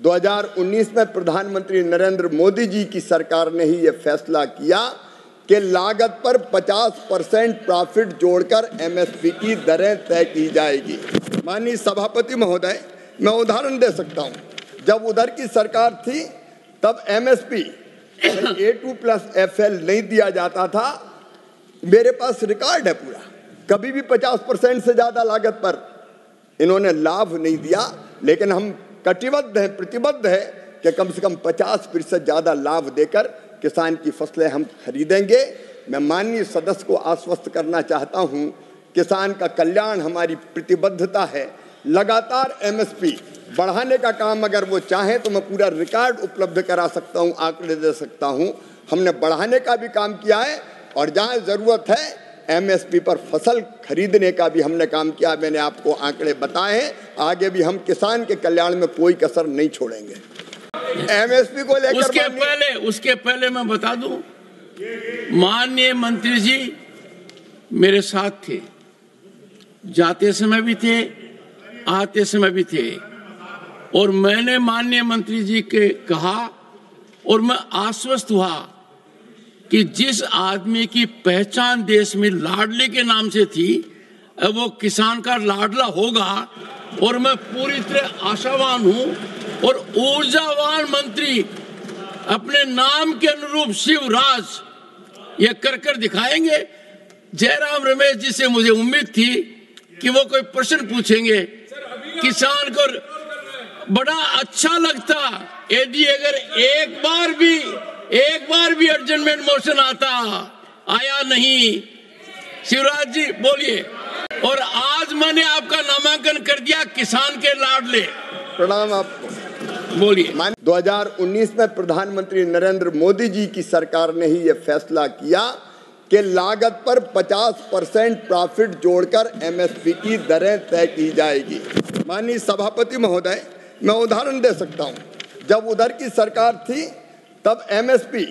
2019 में प्रधानमंत्री नरेंद्र मोदी जी की सरकार ने ही ये फैसला किया कि लागत पर 50% प्रॉफिट जोड़कर एमएसपी की दरें तय की जाएगी। माननीय सभापति महोदय, मैं उदाहरण दे सकता हूं, जब उधर की सरकार थी तब एमएसपी A2+FL नहीं दिया जाता था। मेरे पास रिकॉर्ड है पूरा, कभी भी 50% से ज़्यादा लागत पर इन्होंने लाभ नहीं दिया, लेकिन हम कटिबद्ध हैं, प्रतिबद्ध है कि कम से कम 50% ज़्यादा लाभ देकर किसान की फसलें हम खरीदेंगे। मैं माननीय सदस्य को आश्वस्त करना चाहता हूं, किसान का कल्याण हमारी प्रतिबद्धता है। लगातार एमएसपी बढ़ाने का काम अगर वो चाहें तो मैं पूरा रिकॉर्ड उपलब्ध करा सकता हूं, आंकड़े दे सकता हूं। हमने बढ़ाने का भी काम किया है और जहां ज़रूरत है एमएसपी पर फसल खरीदने का भी हमने काम किया। मैंने आपको आंकड़े बताए हैं, आगे भी हम किसान के कल्याण में कोई कसर नहीं छोड़ेंगे। एमएसपी को लेकर उसके पहले मैं बता दूं, माननीय मंत्री जी मेरे साथ थे, जाते समय भी थे, आते समय भी थे, और मैंने माननीय मंत्री जी के कहा और मैं आश्वस्त हुआ कि जिस आदमी की पहचान देश में लाडले के नाम से थी, वो किसान का लाडला होगा। और मैं पूरी तरह आशावान हूं और ऊर्जावान मंत्री अपने नाम के अनुरूप शिवराज ये कर दिखाएंगे। जयराम रमेश जी से मुझे उम्मीद थी कि वो कोई प्रश्न पूछेंगे, किसान को बड़ा अच्छा लगता यदि अगर एक बार भी अर्जेंटमेंट मोशन आता, आया नहीं। शिवराज जी बोलिए। और आज मैंने आपका नामांकन कर दिया किसान के लाडले। प्रणाम आपको। बोलिए। 2019 में प्रधानमंत्री नरेंद्र मोदी जी की सरकार ने ही ये फैसला किया कि लागत पर 50% प्रॉफिट जोड़कर एमएसपी की दरें तय की जाएगी। माननीय सभापति महोदय, मैं उदाहरण दे सकता हूं, जब उधर की सरकार थी तब एमएसपी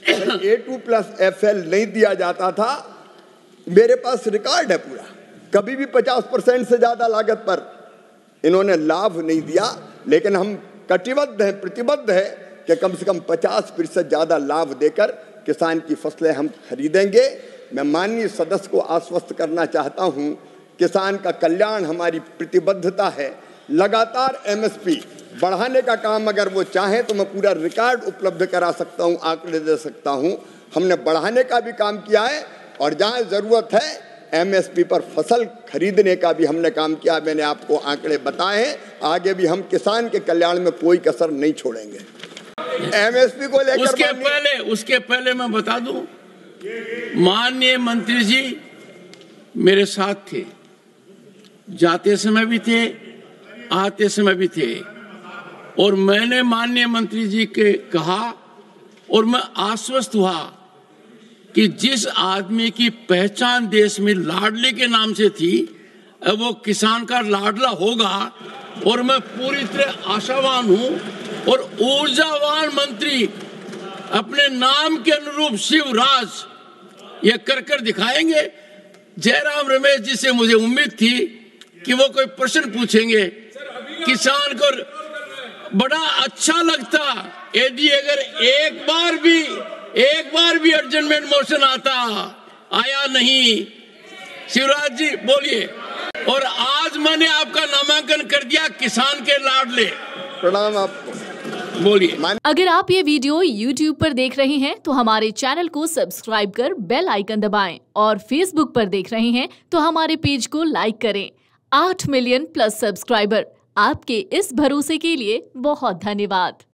A2+FL नहीं दिया जाता था। मेरे पास रिकॉर्ड है पूरा, कभी भी 50% से ज़्यादा लागत पर इन्होंने लाभ नहीं दिया, लेकिन हम कटिबद्ध हैं, प्रतिबद्ध है कि कम से कम 50% ज़्यादा लाभ देकर किसान की फसलें हम खरीदेंगे। मैं माननीय सदस्य को आश्वस्त करना चाहता हूं, किसान का कल्याण हमारी प्रतिबद्धता है। लगातार एमएसपी बढ़ाने का काम अगर वो चाहें तो मैं पूरा रिकॉर्ड उपलब्ध करा सकता हूं, आंकड़े दे सकता हूं। हमने बढ़ाने का भी काम किया है और जहां ज़रूरत है एमएसपी पर फसल खरीदने का भी हमने काम किया। मैंने आपको आंकड़े बताए हैं, आगे भी हम किसान के कल्याण में कोई कसर नहीं छोड़ेंगे। एमएसपी को लेकर उसके पहले मैं बता दूं, माननीय मंत्री जी मेरे साथ थे, जाते समय भी थे, आते समय भी थे, और मैंने माननीय मंत्री जी के कहा और मैं आश्वस्त हुआ कि जिस आदमी की पहचान देश में लाडले के नाम से थी, वो किसान का लाडला होगा। और मैं पूरी तरह आशावान हूं और ऊर्जावान मंत्री अपने नाम के अनुरूप शिवराज ये कर दिखाएंगे। जयराम रमेश जी से मुझे उम्मीद थी कि वो कोई प्रश्न पूछेंगे, किसान को बड़ा अच्छा लगता यदि अगर एक बार भी अर्जेंटमेंट मोशन आता, आया नहीं। शिवराज जी बोलिए। और आज मैंने आपका नामांकन कर दिया किसान के लाडले। प्रणाम आपको। बोलिए। अगर आप ये वीडियो YouTube पर देख रहे हैं तो हमारे चैनल को सब्सक्राइब कर बेल आइकन दबाएं, और Facebook पर देख रहे हैं तो हमारे पेज को लाइक करें। 8 मिलियन प्लस सब्सक्राइबर, आपके इस भरोसे के लिए बहुत धन्यवाद।